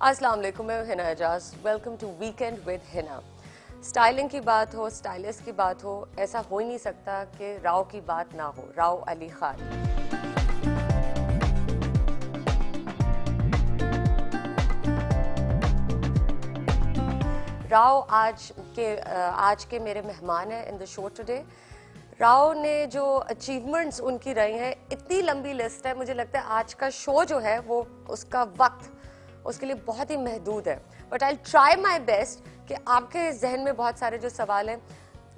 अस्सलाम वालेकुम, मैं Hina Ejaz. Welcome to weekend with Hina. Styling की बात हो, स्टाइलिस्ट की बात हो, ऐसा हो ही नहीं सकता कि राव की बात ना हो। राव अली खान। राव आज के मेरे मेहमान हैं in the show today. Rao ने जो अचीवमेंट्स उनकी रही हैं, इतनी लंबी लिस्ट है, मुझे लगता है आज का शो जो है वो उसका वक्त उसके लिए बहुत ही महदूद है। But I try my best कि आपके जहन में बहुत सारे जो सवाल हैं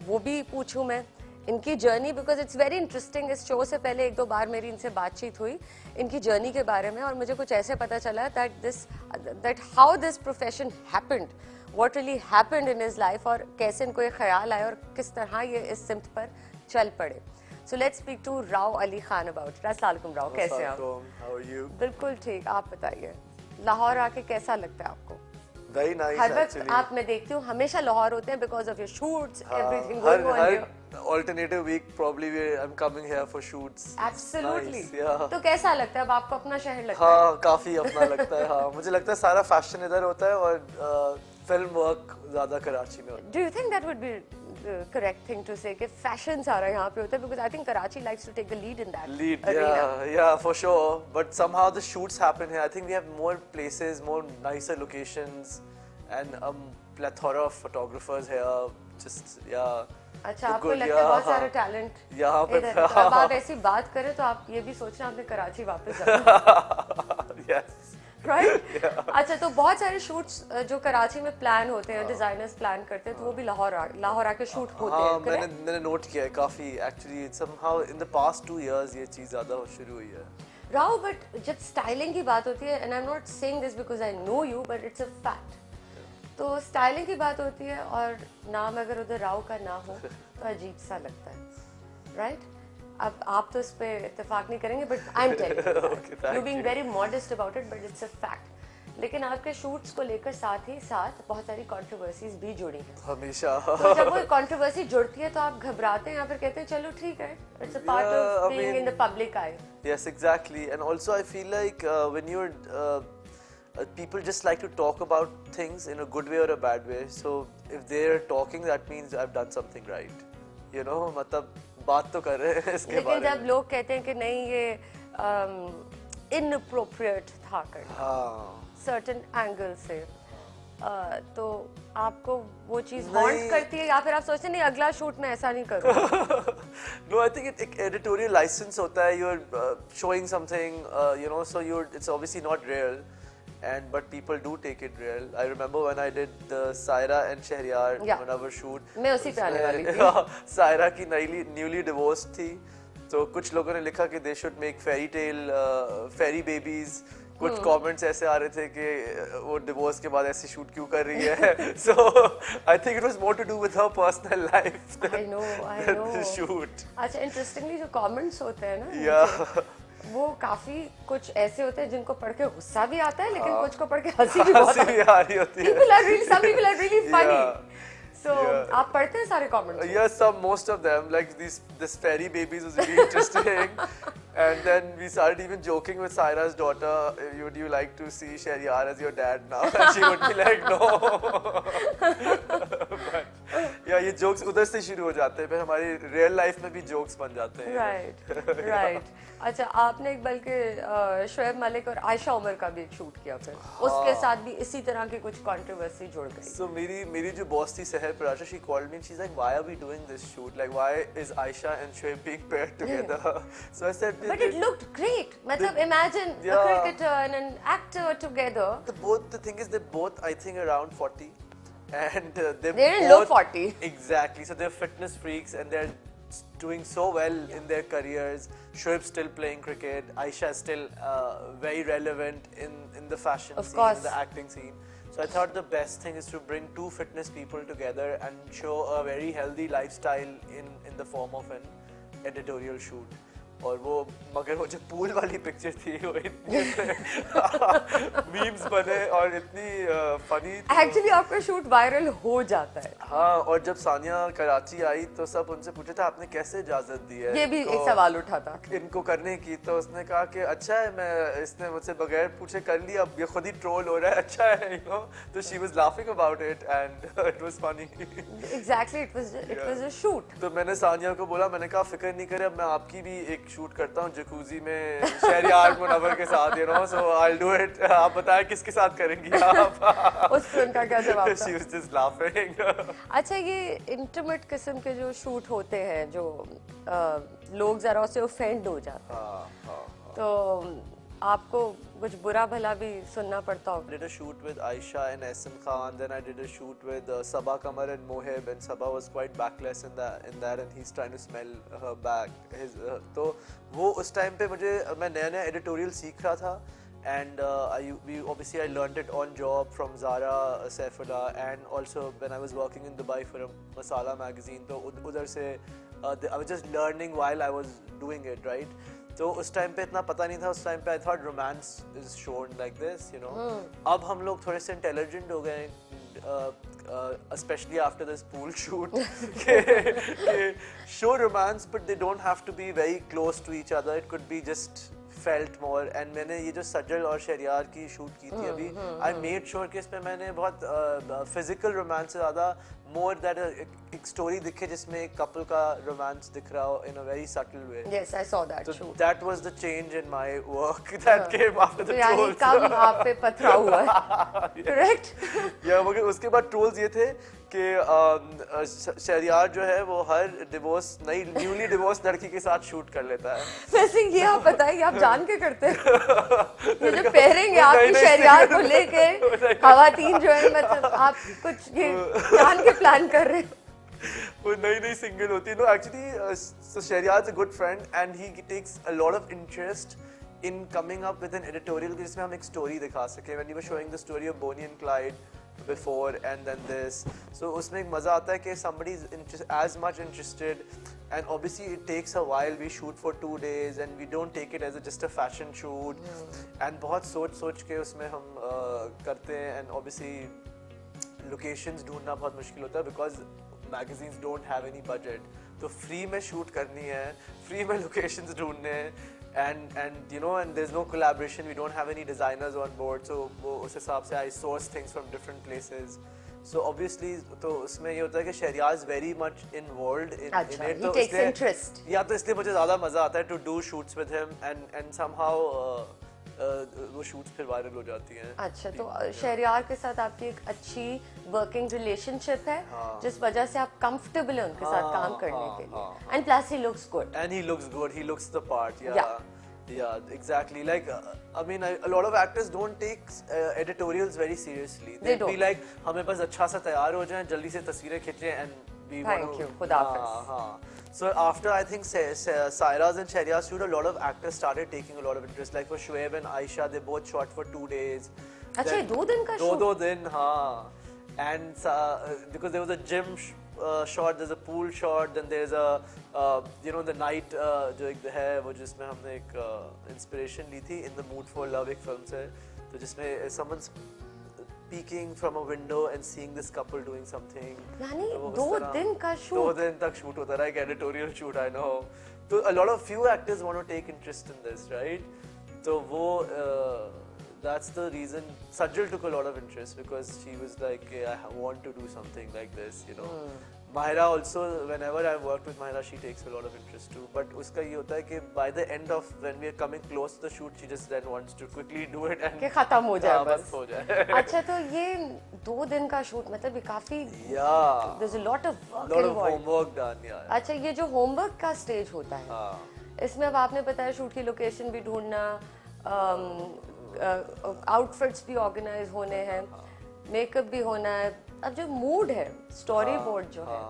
वो भी पूछूं मैं, इनकी journey, because it's very interesting. इस शो से पहले एक दो बार मेरी इनसे बातचीत हुई इनकी जर्नी के बारे में, और मुझे कुछ ऐसे पता चला that how this profession happened, what really happened in his life, और कैसे इनको ये ख्याल आया और किस तरह ये इस सिमत पर चल पड़े। So let's speak to Rao Ali Khan about. अस्सलाम वालेकुम राव, कैसे हैं आप? How are you? बिल्कुल ठीक, आप बताइए लाहौर आके कैसा लगता है आपको? Very nice हर वक्त actually. आप, मैं देखती हूँ हमेशा लाहौर होते हैं because of your shoots, everything her going on here. alternative week probably I'm coming here for shoots. Absolutely. Nice, yeah. तो कैसा लगता है अब आपको अपना शहर लगता है? हाँ काफी अपना लगता है। हाँ मुझे लगता है सारा फैशन इधर होता है और फिल्म वर्क ज्यादा कराची में होता do you think that would be correct thing to say कि फैशन सारा यहाँ पे होता है? Because I think Karachi likes to take the lead in that है। Lead, yeah, for sure. But somehow the shoots happen here. I think we have more places, more nicer locations, and a plethora of photographers here. Just yeah. अच्छा, The आपको good, लगता है बहुत yeah. सारे talent यहाँ पे इधर। तो अब आप ऐसी बात करें तो आप ये भी सोचना आपने कराची वापस जाना। Yes. राइट? अच्छा, तो बहुत सारे शूट्स जो कराची में प्लान होते हैं, डिजाइनर्स प्लान करते हैं, तो वो भी लाहौर आके शूट होते हाँ हैं, correct? मैंने नोट किया है काफी actually somehow in the past 2 years ये चीज ज्यादा शुरू हुई है। राव, बट जब स्टाइलिंग की बात होती है, and I am not saying this because I know you, but it's a fact, तो स्टाइलिंग की बात होती है और नाम अगर उधर राव का ना हो तो अजीब सा लगता है, राइट? अब आप तो इस पे इत्तेफाक नहीं करेंगे, but I am telling you being very modest about it, but it's a fact. लेकिन आपके शूट्स को लेकर साथ ही साथ बहुत सारी कंट्रोवर्सीज भी जुड़ी हैं हमेशा। तो जब वो कंट्रोवर्सी जुड़ती है तो आप घबराते हैं या फिर कहते हैं चलो ठीक है, it's a part of being in the public I? Yes, exactly. And also I feel like when you're people just like to talk about things in a good way or a bad way. So if they're talking, that means I've done something right. You know, मतलब बात तो कर रहे हैं इसके बारे में। लेकिन जब लोग कहते हैं कि नहीं ये इनअप्रोप्रिएट था करना हाँ सर्टेन एंगल से, तो आपको वो चीज हॉन्ट करती है या फिर आप सोचते हैं नहीं अगला शूट में ऐसा नहीं करूँगा? No, I think एक editorial license होता है, you're showing something, you know, so it's obviously not real, but people do take it real. I remember when I did the Saira and Shahriyar one hour shoot. मैं उसी पे आने वाली थी। सायरा की newly divorced थी, तो कुछ लोगों ने लिखा कि they should make fairy tale fairy babies. कुछ comments ऐसे आ रहे थे कि वो divorce के बाद ऐसे shoot क्यों कर रही है? So I think it was more to do with her personal life I know. than the shoot. अच्छा, इंटरेस्टिंगली जो कमेंट्स होते हैं ना Yeah. वो काफी कुछ ऐसे होते हैं जिनको पढ़ के गुस्सा भी आता है, लेकिन कुछ को पढ़ के हंसी भी बहुत हंसी भी आ रही होती है। some people are really funny. Yeah. So Yeah. आप पढ़ते हैं सारे comments? Yes, most of them, like this fairy babies was really interesting. And then we started even joking with Saira's daughter, would you like to see Shahriyar as your dad now? And she would be like, no. But yeah, ये jokes उधर से शुरू हो जाते हैं, फिर हमारी real life में भी jokes बन जाते हैं। राइट। अच्छा, आपने एक बल्कि शोएब मलिक और आयशा उमर का भी एक शूट किया, फिर उसके साथ भी इसी तरह की कुछ कंट्रोवर्सी जुड़ गई। So मेरी जो बॉस थी सहर पराशा, she called me and she's like, why are we doing this shoot? Like why is Aisha and Shoaib being paired together? So I said, But it looked great. मतलब imagine a cricketer and an actor together. The thing is, they're both, I think, around 40, and they're in both, low 40. Exactly. So they're fitness freaks, and they're doing so well in their careers. Shoaib's still playing cricket. Aisha is still very relevant in the fashion Of scene, course. in the acting scene. So I thought the best thing is to bring two fitness people together and show a very healthy lifestyle in the form of an editorial shoot. और वो मगर वो जो pool वाली picture थी वो इतनी memes बने और इतनी फनी थी। एक्चुअली आपका शूट वायरल हो जाता है। हाँ, और जब सानिया कराची आई तो सब उनसे पूछा था आपने कैसे इजाजत दी है ये भी इनको एक सवाल उठा था इनको करने की, तो उसने कहा कि अच्छा है, मैं इसने मुझसे बगैर पूछे कर लिया, अब ये खुद ही ट्रोल हो रहा है, अच्छा है, यू नो। तो she was laughing about it and it was funny. Exactly, it was a shoot. तो मैंने सानिया को बोला, मैंने कहा फिक्र नहीं करे, अब मैं आपकी भी एक शूट करता हूँ जकूजी में शहरियार मुनव्वर के साथ, you know, so I will do it. आप बताएं किसके साथ करेंगी आप? उस फिल्म का क्या जवाब था? She was just laughing. अच्छा, ये इंटीमेट किस्म के जो शूट होते हैं जो लोग जरा उससे ऑफेंड हो जाते हैं, तो आपको कुछ बुरा भला भी सुनना पड़ता होगा। I did a shoot with Aisha and Ehsan Khan, then I did a shoot with Sabah Kamar and Mohib, and Sabah was quite backless in that and he's trying to smell her back. तो वो उस time पे मैं नया editorial सीख रहा था, and I learned it on job from Zara Saifullah, and also when I was working in Dubai for a Masala magazine, तो उधर से I was just learning while I was doing it, right? तो उस time पे इतना पता नहीं था, उस टाइम पे I thought romance is shown like this, you know. अब हम लोग थोड़े से इंटेलिजेंट हो गए, especially after this pool shoot, show romance but they don't have to be very close to each other, it could be just felt more। and मैंने ये जो सज्जल और शहरियार की शूट की थी अभी, आई मेड श्योर कि इसमें मैंने बहुत फिजिकल रोमांस से ज़्यादा मोर दैट एक स्टोरी दिखे जिसमें एक कपल का रोमांस दिख रहा हो in a very subtle way. Yes, I saw that shoot. That was the change in my work that came after the यानी ट्रोल्स। कम आप पे पथरा हुआ है, करेक्ट? या मगर उसके बाद ट्रोल्स ये थे कि शहरियार जो है वो हर न्यूली डिवोर्स लड़की के साथ शूट कर लेता है। वैसे ये आप बताइए, आप जान के करते हैं? ये जो पेयरिंग है आपकी शहरियार को लेके, खवातीन जो है, मतलब आप कुछ ये जान के प्लान कर रहे हैं? वो नई सिंगल होती है। No actually Shehryar is a good friend and he takes a lot of interest in coming up with an editorial जिसमें हम एक story दिखा सके। When you were showing the story of Bonnie and Clyde before and then this, so उसमें एक मज़ा आता है कि somebody is as much interested, and obviously it takes a while, we shoot for 2 days and we don't take it as just a fashion shoot, and बहुत सोच के उसमें हम करते हैं, and obviously locations ढूंढना बहुत मुश्किल होता है because magazines don't have any budget, तो free में shoot करनी है, free में locations ढूंढने हैं, and you know, and there's no collaboration, we don't have any designers on board, so वो उस हिसाब से I source things from different places, so obviously तो उसमें ये होता है कि Shahryar is very much involved in it, he takes interest, या तो इसलिए मुझे ज़्यादा मज़ा आता है to do shoots with him, and somehow वो शूट्स फिर वायरल हो जाती हैं। अच्छा, तो शहरियार के साथ आपकी एक अच्छी वर्किंग रिलेशनशिप है, जिस वजह से आप कंफर्टेबल हैं उनके साथ काम करने के लिए, and plus he looks good, he looks the part, yeah, exactly, like I mean a lot of actors don't take editorials very seriously, they'll be like हमें बस अच्छा सा तैयार हो जाएं, जल्दी से तस्वीरें खींचें and we want to, thank you, खुदा हाफिज़। So after I think Saira's and Shahriar's shoot, a lot of actors started taking a lot of interest. Like for Shoaib and Aisha, they both shot for 2 days. अच्छा, ये 2 दिन का shoot? 2 दिन, हाँ. And because there was a gym shot, there's a pool shot, then there's a you know, the night जो एक है वो जिसमें हमने एक inspiration ली थी In the Mood for Love, एक film से, तो जिसमें someone's peeking from a window and seeing this couple doing something. यानी 2 दिन का शूट? 2 दिन तक शूट होता रहा, एक editorial shoot, I know. तो a lot of few actors want to take interest in this, right? तो वो that's the reason Sajjal took a lot of interest, because she was like, I want to do something like this, you know. Mahira also, whenever I worked with Mahira, she takes a lot of interest too. But उसका ये होता है कि by the end of when we are coming close to the shoot, she just then wants to quickly do it and कि खत्म हो जाए बस हो जाए। अच्छा, तो ये 2 दिन का शूट मतलब ये काफी, there's a lot of work lot of involved. homework done, yeah. अच्छा, ये जो होमवर्क का स्टेज होता है, इसमें अब आपने बताया शूट की लोकेशन भी ढूंढना, आउटफिट्स भी ऑर्गेनाइज होने हैं, मेकअप भी होना है, अब जो मूड है, स्टोरी बोर्ड जो है,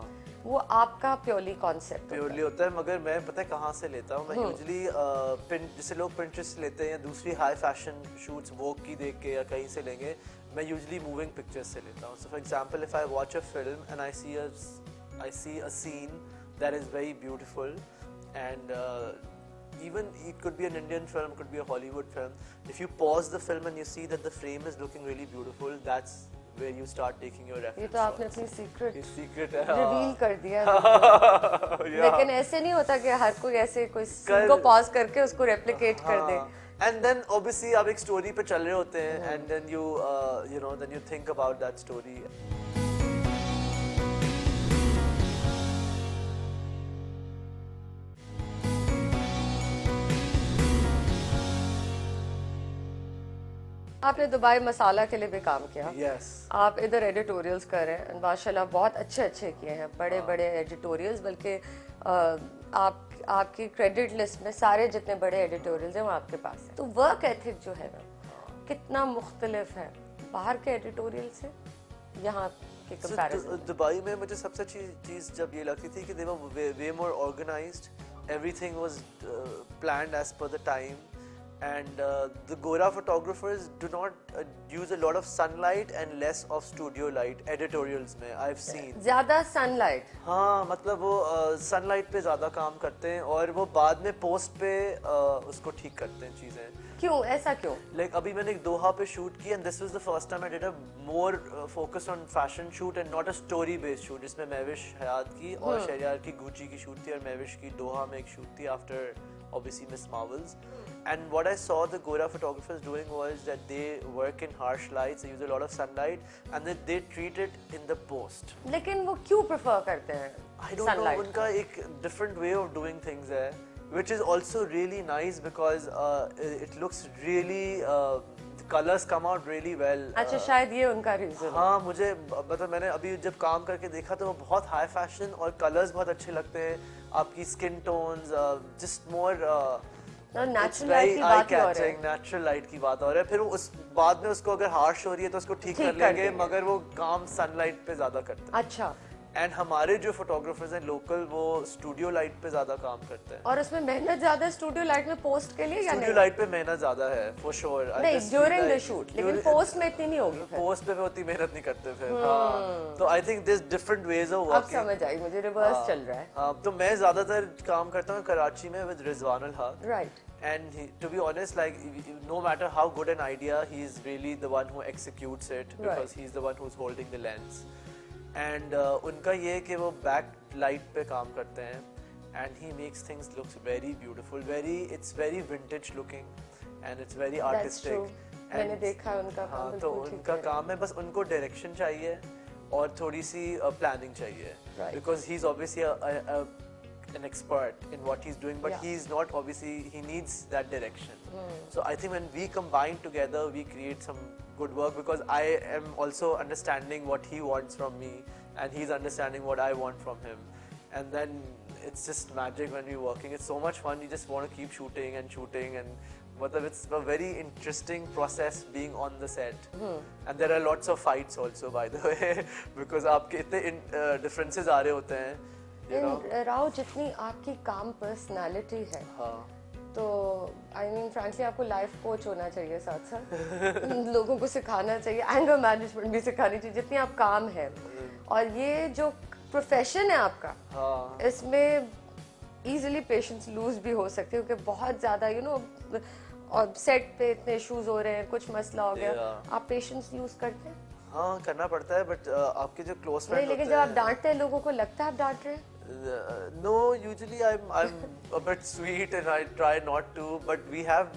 वो आपका प्योरली कॉन्सेप्ट होता है। मगर मैं पता है कहाँ से लेता हूँ, मैं यूजुअली जैसे लोग Pinterest लेते हैं या दूसरी हाई फैशन शूट्स वोग की देख के या कहीं से लेंगे, मैं यूजुअली मूविंग पिक्चर्स से लेता हूँ। So for example, if I watch a film and I see a scene that is very beautiful, and even it could be an Indian film, could be a Hollywood film. If you pause the film and you see that the frame is looking really beautiful, that's where you start taking your ये reference. तो आपने अपनी secret ये secret है. Reveal कर दिया Yeah. लेकिन ऐसे नहीं होता कि हर कोई ऐसे कोई सीन को पॉज करके उसको रेप्लिकेट कर दे. And then obviously आप एक story पे चल रहे होते हैं, and then then you think about that story. आपने दुबई मसाला के लिए भी काम किया. Yes. आप इधर एडिटोरियल्स कर रहे हैं माशाल्लाह बहुत अच्छे किए हैं बड़े बड़े एडिटोरियल्स बल्कि आपकी क्रेडिट लिस्ट में सारे जितने बड़े एडिटोरियल्स हैं वो आपके पास हैं. तो वर्क एथिक जो है ना कितना मुख्तलिफ है बाहर के एडिटोरियल से यहाँ के कंपैरिजन. दुबई में मुझे सबसे अच्छी चीज़ जब ये लगती थी कि they were way more organized. Everything was planned as per the time. And the Gora photographers do not use a lot of sunlight and less of studio light editorials में I've seen. ज्यादा sunlight. हाँ मतलब वो sunlight पे ज़्यादा काम करते हैं और वो बाद में पोस्ट पे उसको ठीक करते हैं चीज़ें. क्यों ऐसा क्यों? Like अभी मैंने एक दोहा पे शूट की and this was the first time I did a more focus on fashion shoot and not a story based shoot जिसमें महविश हयात की और शहरयार की गुची की शूट थी और महविश की दोहा में एक शूट थी after obviously Miss Marvels. And what I saw the Gora photographers doing was that they work in harsh lights, they use a lot of sunlight, and they treat it in the post. लेकिन वो क्यों prefer करते हैं I don't know, उनका एक different way of doing things है, which is also really nice because it looks really, the colors come out really well. अच्छा शायद ये उनका रीजन. हाँ मुझे मतलब मैंने अभी जब काम करके देखा तो वो बहुत हाई फैशन और कलर्स बहुत अच्छे लगते हैं. आपकी skin tones just more natural light की बात हो रही है. नेचुरल लाइट की बात हो रही है. फिर उस बाद में उसको अगर हार्श हो रही है तो उसको ठीक कर लेंगे मगर वो काम सनलाइट पे ज्यादा करते हैं. अच्छा. एंड हमारे जो फोटोग्राफर्स हैं लोकल वो स्टूडियो लाइट पे ज्यादा काम करते हैं. और उसमें मेहनत ज्यादा स्टूडियो लाइट में पोस्ट के लिए या नहीं? स्टूडियो लाइट पे मेहनत ज्यादा है फॉर श्योर. नहीं ड्यूरिंग द शूट लेकिन पोस्ट में इतनी नहीं होगी. पोस्ट पे उतनी मेहनत नहीं करते फिर. हाँ तो I think there different ways of working. अब समझ आई मुझे रिवर्स चल रहा है. हाँ तो मैं ज्यादातर काम करता हूँ कराची में विद रिजवान अल हक. Right. And to be honest, like no matter how good an idea, he is really the one who executes it because he's the one who's holding the lens. And उनका ये है कि वो बैक लाइट पे काम करते हैं and he makes things looks very beautiful, it's very vintage looking and it's very artistic. मैंने देखा उनका काम. हाँ तो उनका काम है बस उनको डायरेक्शन चाहिए और थोड़ी सी प्लानिंग चाहिए because he's obviously an expert in what he's doing but he's not obviously he needs that direction. So I think when we combine together we create some good work because I am also understanding what he wants from me and he's understanding what I want from him and then it's just magic when we're working. It's so much fun. You just want to keep shooting and it's a very interesting process being on the set. And there are lots of fights also by the way because आपके इतने differences आ रहे होते हैं. राव जितनी आपकी काम personality है तो आई मीन फ्रैंकली आपको लाइफ कोच होना चाहिए साथ साथ लोगों को सिखाना चाहिए एंगर मैनेजमेंट भी सिखानी चाहिए जितनी आप काम है. और ये जो प्रोफेशन है आपका इसमें इजीली पेशेंस लूज भी हो सकते हैं क्योंकि बहुत ज़्यादा और सेट पे इतने इश्यूज हो रहे हैं कुछ मसला हो गया आप पेशेंस लूज करते हैं. हाँ करना पड़ता है बट आपके जो क्लोज फ्रेंड लेकिन जब आप डांटते हैं लोगों को लगता है आप डांट रहे हैं. No, usually I'm a bit sweet and I try not to. But we have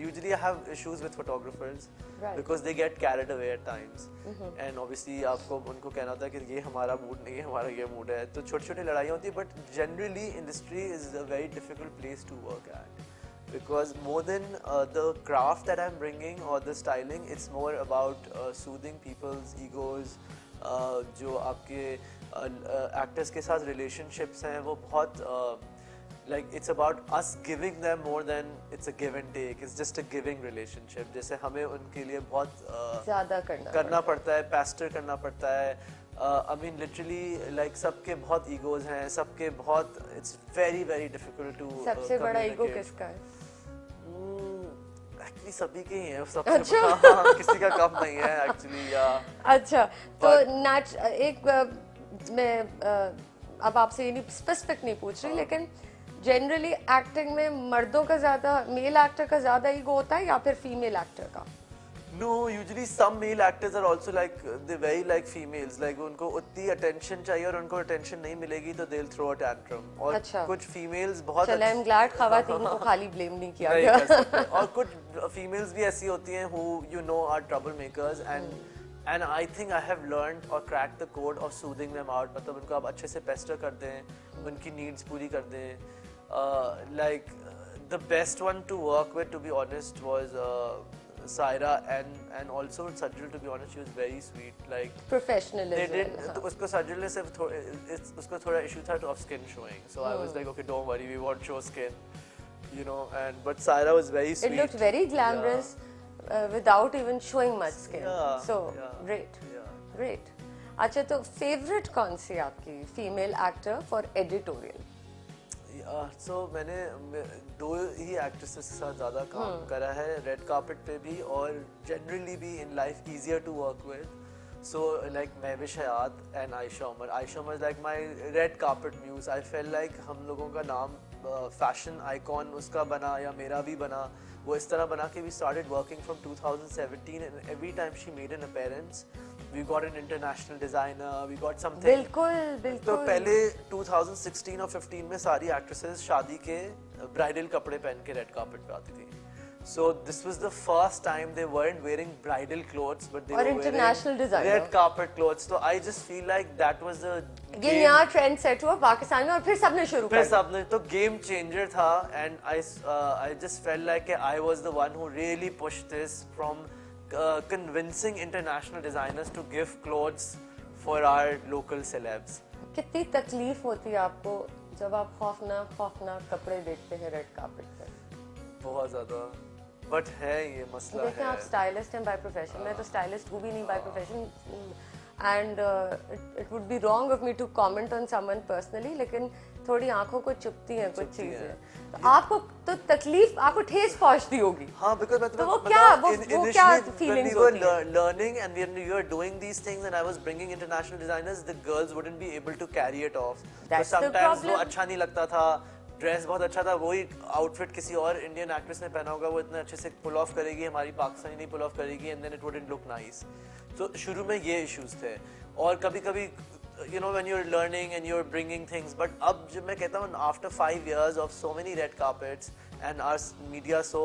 usually I have issues with photographers because they get carried away at times. And obviously आपको उनको कहना होता है कि ये हमारा mood नहीं है हमारा ये mood है. तो छोटी-छोटी लड़ाइयाँ होती है. But generally industry is a very difficult place to work at. Because more than the craft that I'm bringing or the styling, it's more about soothing people's egos. जो आपके actors के साथ relationships हैं वो बहुत like it's about us giving them more than it's a give and take. It's just a giving relationship. जैसे हमें उनके लिए बहुत ज़्यादा करना पड़ता है, pastor करना पड़ता है. I mean literally like सबके बहुत egos हैं, सबके बहुत it's very difficult to सबसे बड़ा ego किसका है? Actually सभी के ही हैं सबसे हाँ, किसी का कम नहीं है actually अच्छा तो एक मैं अब आपसे ये नहीं स्पेसिफिक नहीं पूछ रही लेकिन जनरली एक्टिंग में मर्दों का ज्यादा, मेल एक्टर का ज्यादा ईगो होता है या फिर फीमेल एक्टर का? No, usually some male actors are also like they very like females. Like उनको उतनी attention चाहिए और उनको attention नहीं मिलेगी तो they'll throw a tantrum. और अच्छा। कुछ females बहुत चलो, I'm glad खवातीन को खाली ब्लेम नहीं किया नहीं गया। कर सकते। और कुछ females भी ऐसी होती हैं who you know are troublemakers and I think I have learned or cracked the code of soothing them out. मतलब उनको आप अच्छे से pester कर दें, उनकी needs पूरी कर दें. Like the best one to work with, to be honest, was Saira and also Sajal. To be honest, she was very sweet. Like they professionalism. did. तो उसको Sajal ने सिर्फ उसको थोड़ा issue था of skin showing. So I was like, okay, don't worry, we won't show skin, you know. And but Saira was very sweet. It looked very glamorous without even showing much skin. Yeah, So yeah, great, yeah. great. अच्छा, तो favourite कौन सी आपकी female actor for editorial? So मैंने दो ही actresses के साथ ज़्यादा काम करा है, रेड कार्पेट पे भी और जनरली भी in life easier to work with. So like Mahwish Hayat and Ayesha Umar. Ayesha Umar like my red carpet muse. I feel like हम लोगों का नाम फैशन आइकॉन उसका बना या मेरा भी बना, वो इस तरह बना कि we started working from 2017 and every time she made an appearance we got an international designer, we got something. बिल्कुल तो बिल्कुल। पहले 2016 और 15 में सारी एक्ट्रेसेस शादी के ब्राइडल कपड़े पहन के रेड कार्पेट पे आती थी. So this was the first time they weren't wearing bridal clothes, but they और were international wearing designer. red carpet clothes. So I just feel like that was a ये नया trend set हुआ पाकिस्तान में और फिर सबने शुरू कर फिर दिया। सबने तो game changer था, and I just felt like I was the one who really pushed this from convincing international designers to give clothes for our local celebs. कितनी तकलीफ होती है आपको जब आप खौफनाक कपड़े देखते हैं रेड कार्पेट पे? बहुत ज़्यादा, but है ये मसला देखते हैं है. आप स्टाइलिस्ट हैं बाय प्रोफेशन, मैं तो स्टाइलिस्ट हूँ भी नहीं by profession, and it would be wrong of me to comment on someone personally, लेकिन थोड़ी आंखों को चुभती हैं कुछ चीजें. तो आपको तो तकलीफ, आपको ठेस पहुंचती होगी. हाँ, because मैं तो वो क्या when we feelings were होती हैं? learning and when we were doing these things and I was bringing international designers, the girls wouldn't be able to carry it off. That's so the sometimes वो problem. अच्छा नहीं लगता था, dress बहुत अच्छा था, वही आउटफिट किसी और इंडियन एक्ट्रेस ने पहना होगा, वो इतना अच्छे से पुल ऑफ करेगी, हमारी पाकिस्तानी नहीं पुल ऑफ करेगी, and then it wouldn't look nice. तो शुरू में ये इश्यूज थे. और कभी-कभी you know when you're learning and you're bringing things, but अब जब मैं कहता हूँ after 5 years of so many red carpets and our media so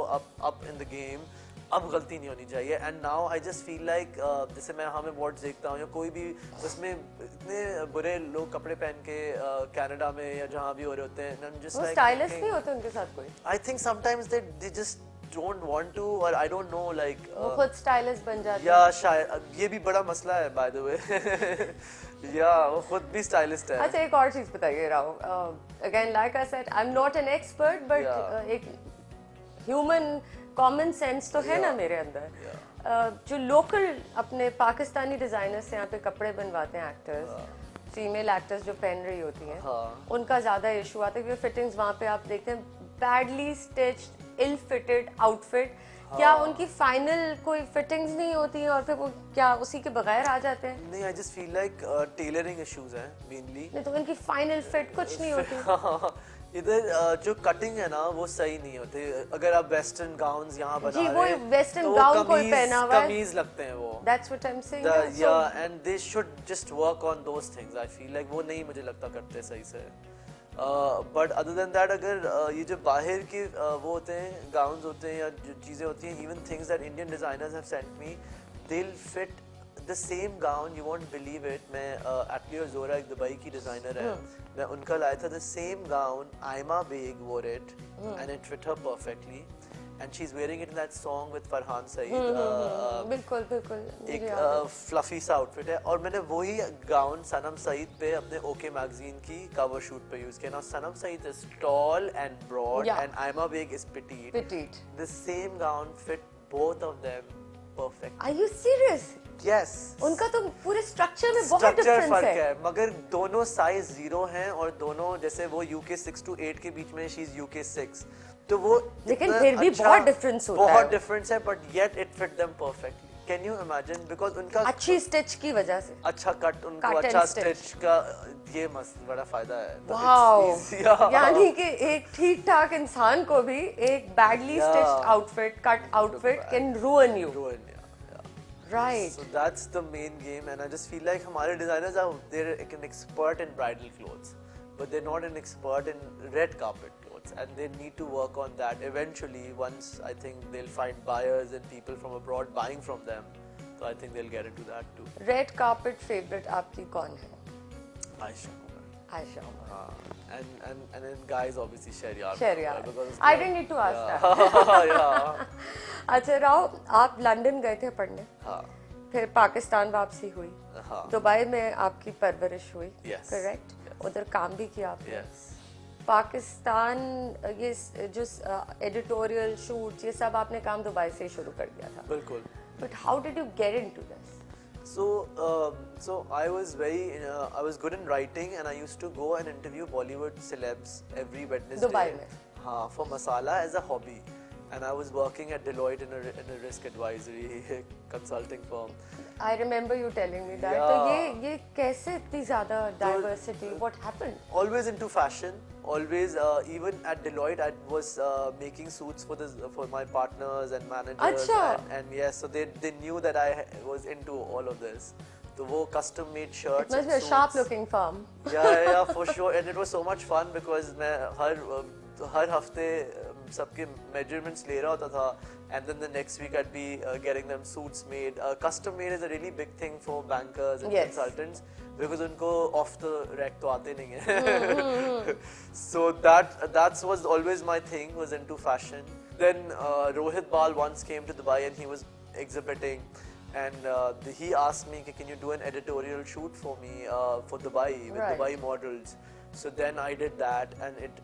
up in the game, अब गलती नहीं होनी चाहिए. And now I just feel like जैसे मैं हम अवार्ड्स देखता हूँ या कोई भी, उसमें इतने बुरे लोग कपड़े पहन के कनाडा में या जहाँ भी हो रहे होते हैं, वो स्टाइलिस्ट नहीं होते उनके साथ कोई? I think sometimes they just don't want to, or I don't know, like वो खुद स्टाइलिस्ट बन जाते हैं. या शायद ये भी बड़ा मसला है by the way. या वो खुद भी स्टाइलिस्ट है. अच्छा, एक और चीज बताइए Rao. Again like I said, I am not an expert, but एक ह्यूमन कॉमन सेंस तो है ना मेरे अंदर. जो लोकल अपने पाकिस्तानी डिजाइनर्स यहाँ पे कपड़े बनवाते हैं एक्टर्स, फीमेल एक्टर्स जो पहन रही होती हैं, उनका ज्यादा इशू आता है क्योंकि फिटिंग्स वहाँ पे आप देखते हैं बैडली स्टिच्ड, इल फिटेड आउटफिट. क्या उनकी फाइनल कोई फिटिंग्स नहीं होती हैं और फिर वो क्या उसी के बगैर आ जाते हैं? नहीं, I just feel like tailoring issues हैं मेनली. नहीं तो उनकी फाइनल फिट कुछ नहीं होती. इधर जो कटिंग है ना वो सही नहीं होती. अगर आप वेस्टर्न गाउन्स यहाँ बना जी, रहे वो हैं वेस्टर्न तो गाउन कोई पहना हुआ है, कमीज लगते हैं वो. That's what I'm saying. Yeah, and they should just work on those things. I feel like वो नहीं मुझे लगता करते सही से. But other than that, अगर ये जो बाहर के वो होते हैं गाउन्स होते हैं या जो चीज़ें होती हैं, even things that Indian designers have sent me, they'll fit the same gown, you won't believe it. मैं Atli और Zora एक दुबई की डिज़ाइनर है, मैं उनका लाया था the same gown. Aima Beg wore it and it fit her perfectly. And she's wearing it in that song with Farhan Saeed. बिल्कुल बिल्कुल. एक फ्लफी सा आउटफिट है और मैंने वही गाउन सनम सईद पे अपने ओके मैगजीन की कवर शूट पे यूज किया. Now Sanam Saeed is tall and broad and Aima Beg is petite. Petite. The same gown fit both of them perfect. Are you serious? Yes. उनका तो पूरे स्ट्रक्चर में बहुत स्ट्रक्चर डिफरेंस फर्क है. है मगर दोनों साइज 0 हैं और दोनों जैसे वो UK 6 to 8 के बीच में शी इज UK 6, तो वो लेकिन इतना फिर भी अच्छा, बहुत डिफरेंस होता है. बहुत डिफरेंस है, but yet it fit them perfectly. can you imagine because उनका अच्छी स्टिच की वजह से अच्छा कट उनको Cut and अच्छा stitch. स्टिच का ये मस्त बड़ा फायदा है तो it's वाओ easy, yeah. यानी कि एक ठीक ठाक इंसान को भी एक badly Yeah. Stitched outfit cut outfit can ruin you Ruin, yeah. right So that's the main game, and I just feel like हमारे designers are they're like an expert in bridal clothes, but they're not an expert in red carpet clothes, and they need to work on that eventually. Once I think they'll find buyers and people from abroad buying from them, so I think they'll get into that too. Red carpet favourite आपकी कौन है Aisha Umar. Ayesha Umar And then guys obviously Shehryar. Shehryar because I didn't need to ask that yeah. अच्छा राव आप London गए थे पढ़ने हाँ. फिर पाकिस्तान वापसी हुई हाँ. दुबई में आपकी परवरिश हुई Yes. Correct Yes. उधर काम भी किया आपने Yes. पाकिस्तान ये जो एडिटोरियल शूट ये सब आपने काम दुबई से ही शुरू कर दिया था बिल्कुल. But how did you get into this So I was I was good in writing, and I used to go and interview Bollywood celebs every Wednesday. Dubai में? हाँ, for Masala as a hobby, and I was working at Deloitte in a risk advisory consulting firm. I remember you telling me that Yeah. तो ये कैसे इतनी ज्यादा diversity what happened Always into fashion. Always, even at Deloitte, I was making suits for my partners and managers. Acha. And yes, so they knew that I was into all of this. So वो custom made shirts. Must and be a sharp suits. Looking firm yeah, for sure, and it was so much fun because मैं हर हफ्ते सबके measurements ले रहा होता था, and then the next week I'd be getting them suits made. Custom made is a really big thing for bankers and Yes. consultants because उनको off the rack तो आते नहीं हैं. So that was always my thing, was into fashion. Then Rohit Bal once came to Dubai and he was exhibiting. And he asked me, can you do an editorial shoot for me for Dubai with Right. Dubai models? So then I did that,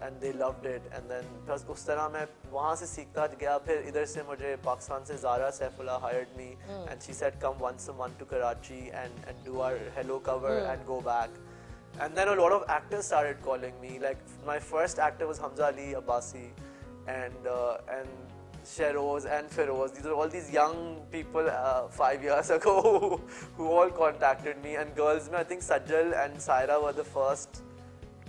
and they loved it. And then बस उस तरह मैं वहाँ से सीखता गया. फिर इधर से मुझे पाकिस्तान से Zara Saifullah hired me, and she said come once a month to Karachi and do our hello cover and go back. And then a lot of actors started calling me. Like my first actor was Hamza Ali Abbasi, and Sheroz and Feroz. These are all these young people 5 years ago who all contacted me. And girls, I think Sajal and Saira were the first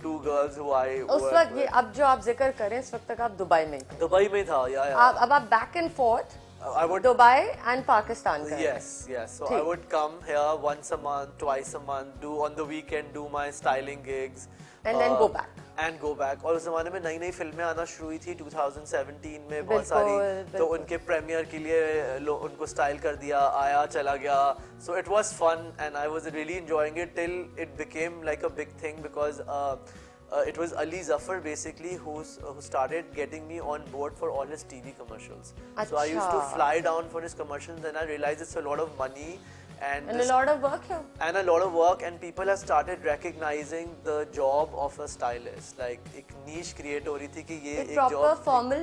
two girls who I उस worked वक्त ये with. अब जो आप जिक्र करें इस वक्त तक आप दुबई में ही थे दुबई में था, yeah. अब आप back and fourth I would, Dubai and Pakistan कर रहे हैं yes. So I ठीक. would come here once a month, twice a month, do on the weekend, do my styling gigs. And then go back. And go back. और उस ज़माने में नई नई फिल्में आना शुरू हुई थी 2017 में बहुत बिल्कुल, सारी. तो बिल्कुल. उनके प्रीमियर के लिए उनको स्टाइल कर दिया, आया चला गया. So it was fun, and I was really enjoying it till it became like a big thing because it was Ali Zafar basically who started getting me on board for all his TV commercials. So I used to Acha. fly down for his commercials, and I realized it's a lot of money and and a this- lot of work here and a lot of work, and people have started recognizing the job of a stylist. Like एक niche create हो रही थी कि ये एक एक proper job formal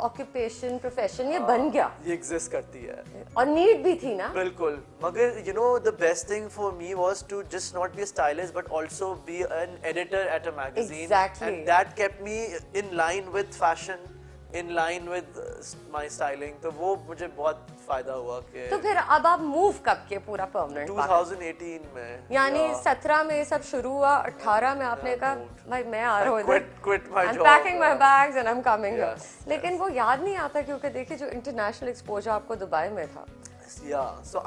occupation profession ये बन गया ये exist करती है. और नीड भी थी ना बिल्कुल. मगर you know the best thing for me was to just not be a stylist but also be an editor at a magazine. Exactly. And that kept me in line with fashion, in line with my styling. तो वो मुझे बहुत फायदा हुआ कि तो फिर अब आप मूव कब किए पूरा परमानेंट 2018 में. यानी yeah. 17 में ये सब शुरू हुआ 18 में आपने Yeah, कहा moved. भाई मैं आ रहा हूँ इधर quit my I'm job. packing my bags and I'm coming here. Yes, लेकिन वो याद नहीं आता क्योंकि देखिए जो इंटरनेशनल एक्सपोजर आपको दुबई में था Yeah, so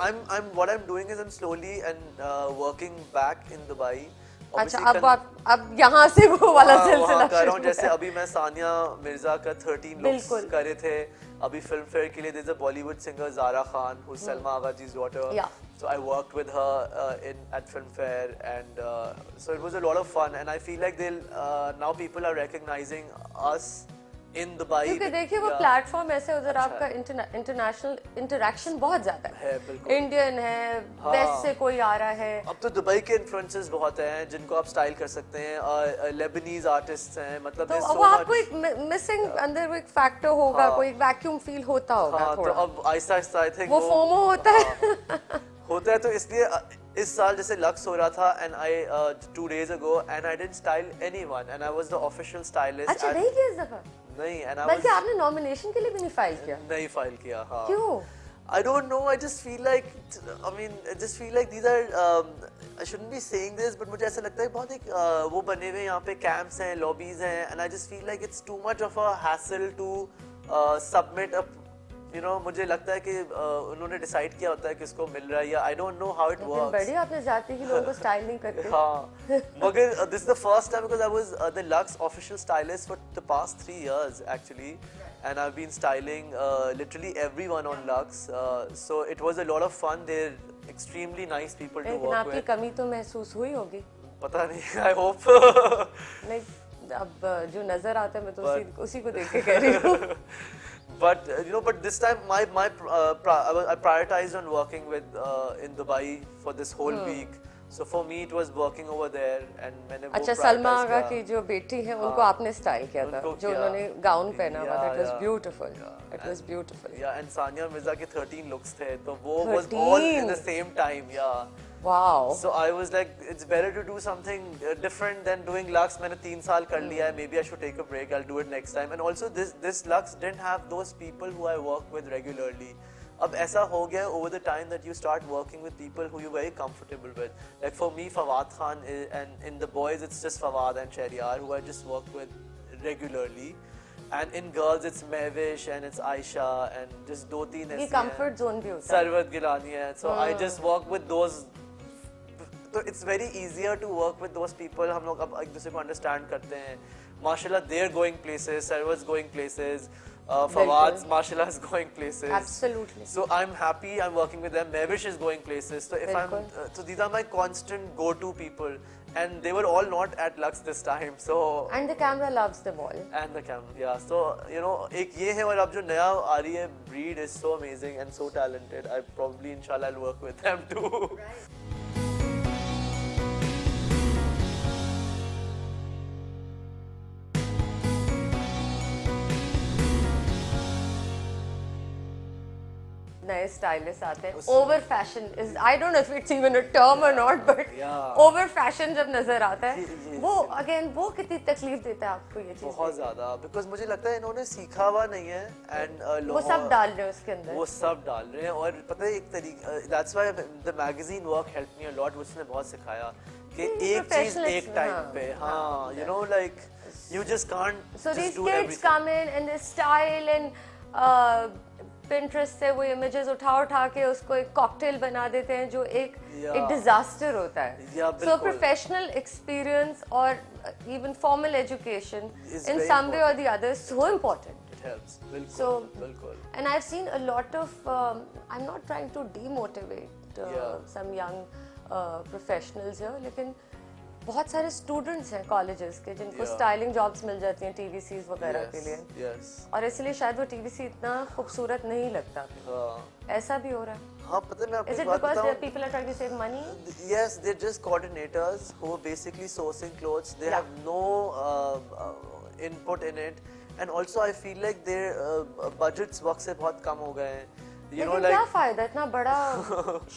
what I'm doing is I'm slowly and working back in Dubai. अच्छा Obviously, अब यहाँ से वो वाला वहाँ सिलसिला कर रहा हूँ. शुरू जैसे है। अभी मैं सानिया मिर्जा का 13 looks बिल्कुल। करे थे. अभी फिल्म फेयर के लिए there's a Bollywood singer Zara Khan who's Salma Aghaji's daughter. Yeah. So I worked with her at film fair, and so it was a lot of fun, and I feel like now people are recognizing us in Dubai. क्योंकि देखिए वो Yeah. Platform ऐसे उधर अच्छा आपका international interaction बहुत ज्यादा है, बिल्कुल. इंडियन है हाँ. वेस्ट से कोई आ रहा है अब तो दुबई के इन्फ्लुएंसर्स बहुत हैं जिनको आप स्टाइल कर सकते हैं. लेबनीज आर्टिस्ट हैं, मतलब तो there's अब so आपको much. एक मिसिंग अंदर वो एक फैक्टर होगा हाँ. कोई एक वैक्यूम फील होता होगा हाँ, तो थोड़ा अब आहिस्ता आहिस्ता आई थिंक वो फोमो होता है होता है. तो इसलिए इस साल जैसे लक्स हो रहा था, and I 2 days ago, and I didn't style anyone, and I was the official stylist. अच्छा at- नहीं किया इस दफा नहीं, and I बल्कि was आपने नॉमिनेशन के लिए भी नहीं फाइल किया नहीं फाइल किया. हाँ. क्यों I don't know. I just feel like, I mean, I just feel like these are. I shouldn't be saying this, but मुझे ऐसा लगता है बहुत एक वो बने हुए यहाँ पे camps हैं, lobbies हैं, and I just feel like it's too much of a hassle to submit a. You know, मुझे लगता है कि उन्होंने decide किया होता है किसको मिल रहा है या I don't know how it लेकिन works. बढ़िया आपने जाती ही लोगों को स्टाइल नहीं करते. हाँ, मगर this is the first time because I was the Lux official stylist for the past 3 years actually, and I've been styling literally everyone on Lux. So it was a lot of fun. They're extremely nice people to लेकिन work आपकी with. कमी तो महसूस हुई होगी. पता नहीं, I hope. नहीं, अब जो नजर आता है मैं तो उसी को देख के कह रही हूँ. But you know, but this time I prioritized on working with in Dubai for this whole week. So for me it was working over there and मैंने वो अच्छा, सलमा prioritize आगा किया. की जो बेटी है उनको आपने स्टाइल किया था, उनको जो किया. उन्होंने गाउन पहना हुआ था. Yeah, It was yeah. beautiful. Yeah. It was beautiful. Yeah, and Sania Mirza के 13 looks थे, तो वो was all in the 13? same time, yeah. Wow. So I was like, it's better to do something different than doing Lux. मैंने 3 साल कर लिया है, maybe I should take a break. I'll do it next time. And also this Lux didn't have those people who I work with regularly. अब ऐसा हो गया over the time that you start working with people who you're very comfortable with. Like for me, Fawad Khan and in the boys it's just Fawad and Shahryar who I just work with regularly. And in girls it's Mehwish and it's Aisha and just दो तीन ये ऐसी हैं. comfort zone भी होता है. Sarwat Gilani है. So I just work with those. So it's very easier to work with those people. हम लोग अब एक दूसरे को understand करते हैं. Mashallah, they're going places. Sarwat's going places. Fawad's mashallah is going places. Absolutely. So I'm happy. I'm working with them. Mehwish is going places. So if I'm, so these are my constant go-to people, and they were all not at Lux this time. So And the camera loves them all. and the camera, yeah. So you know, एक ये है और अब जो नया आ रही है breed is so amazing and so talented. I probably inshallah I'll work with them too. नए स्टाइलिस्ट आते हैं. Over fashion is, I don't know if it's even a term or not, but Yeah. Over fashion जब नजर आता है Yes. वो again वो कितनी तकलीफ देता है आपको ये चीज. बहुत ज्यादा, because मुझे लगता है इन्होंने सीखा हुआ नहीं है and वो सब डाल रहे हैं उसके अंदर. वो सब डाल रहे हैं और पता है एक तरीका, that's why the magazine work helped me a lot. उसने बहुत सिखाया कि एक चीज professional एक टाइम हाँ, पे, हाँ, you know, like you just can't So just these do kids everything. come in and they style and Pinterest से वो images उठा के उसको एक cocktail बना देते हैं जो एक Yeah. disaster होता है. Yeah, So बिल्कुल. professional experience or even formal education Is in very some way or the other is so important. It helps. बिल्कुल, So, बिल्कुल. and I've seen a lot of, I'm not trying to demotivate Yeah. some young professionals here, लेकिन बहुत सारे students हैं colleges के जिनको Yeah. styling jobs मिल जाती हैं TVCs वगैरह के लिए, Yes. और इसलिए शायद वो TVC इतना खूबसूरत नहीं लगता. हाँ, ऐसा भी हो रहा है. हाँ, पता है मैं आपको Is एक it बात because बताऊं? people are trying to save money? Yes, they're just coordinators who are basically sourcing clothes. They Yeah. have no input in it, and also I feel like their budgets वक्त से बहुत कम हो गए हैं. You know, लेकिन क्या like फायदा इतना बड़ा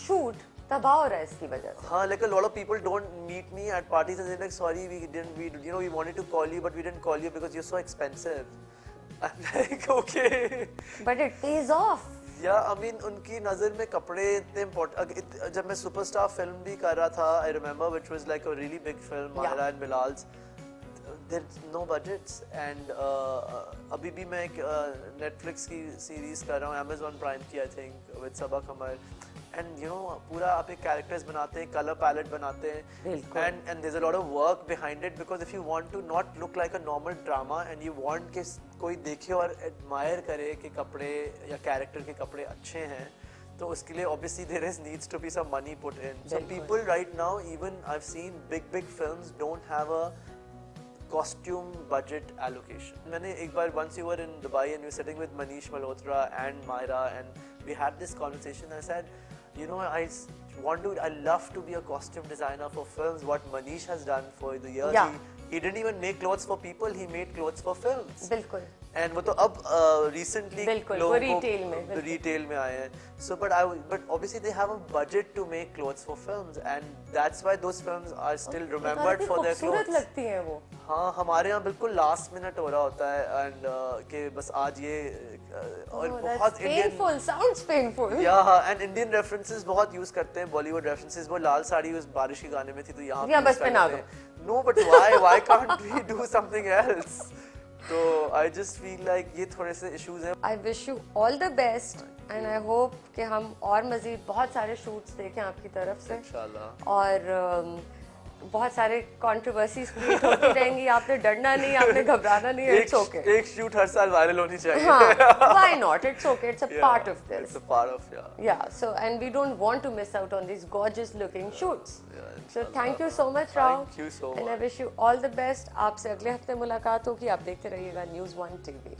shoot तबाह हो रहा है इसकी वजह से. हाँ, like a lot of people don't meet me at parties and they're like, sorry, we wanted to call you, but we didn't call you because you're so expensive. I'm like, okay. But it pays off. Yeah, I mean, उनकी नज़र में कपड़े इतने important. जब मैं superstar film भी कर रहा था, I remember, which was like a really big film, Mahira and Bilal's. There's no budgets, and अभी भी मैं एक Netflix की series कर रहा हूँ, Amazon Prime की I think, with Sabaa Kamal. And you know, पूरा आप एक characters बनाते हैं, color palette बनाते हैं, and there's a lot of work behind it, because if you want to not look like a normal drama and you want कि कोई देखे और admire करे कि कपड़े या character के कपड़े अच्छे हैं, तो उसके लिए obviously there needs to be some money put in. So people right now, even I've seen big films don't have a costume budget allocation. मैंने एक बार, once you were in Dubai and you were sitting with Manish Malhotra and Myra and we had this conversation, I said, you know, I love to be a costume designer for films, what Manish has done for the years. Yeah. He didn't even make clothes for people, he made clothes for films. बिल्कुल. And वो तो अब recently बिल्कुल, वो retail में, बिल्कुल। Retail में आए हैं. So but obviously they have a budget to make clothes for films, and that's why those films are still remembered for their खूबसूरत clothes. लगती हैं वो. हाँ, हमारे यहाँ बिल्कुल लास्ट मिनट हो रहा होता है एंड कि बस आज ये और Oh, बहुत that's Indian painful. Sounds painful. या हाँ एंड इंडियन रेफरेंसेस बहुत यूज करते हैं, बॉलीवुड रेफरेंसेस. वो लाल साड़ी उस बारिश के गाने में थी तो यहाँ या बस पहना दो. No but why can't we do something else. तो आई जस्ट फील लाइक ये थोड़े से इश्यूज हैं. I wish you all the best and I hope कि हम और मजीद बहुत सारे शूट्स देखें आपकी तरफ से इंशाल्लाह. और बहुत सारे कंट्रोवर्सीज क्रिएट होती रहेंगी. आपने डरना नहीं, आपने घबराना नहीं. It's okay. एक शूट हर साल वायरल होनी चाहिए. हाँ, why not? It's okay. It's a part of this. It's a part of Yeah, so and we don't want to miss out on these gorgeous looking shoots. Yeah, So thank you so much, Rao. Thank you so And I much. wish you all the best. आपसे अगले हफ्ते मुलाकात होगी. आप देखते रहिएगा News 1 TV.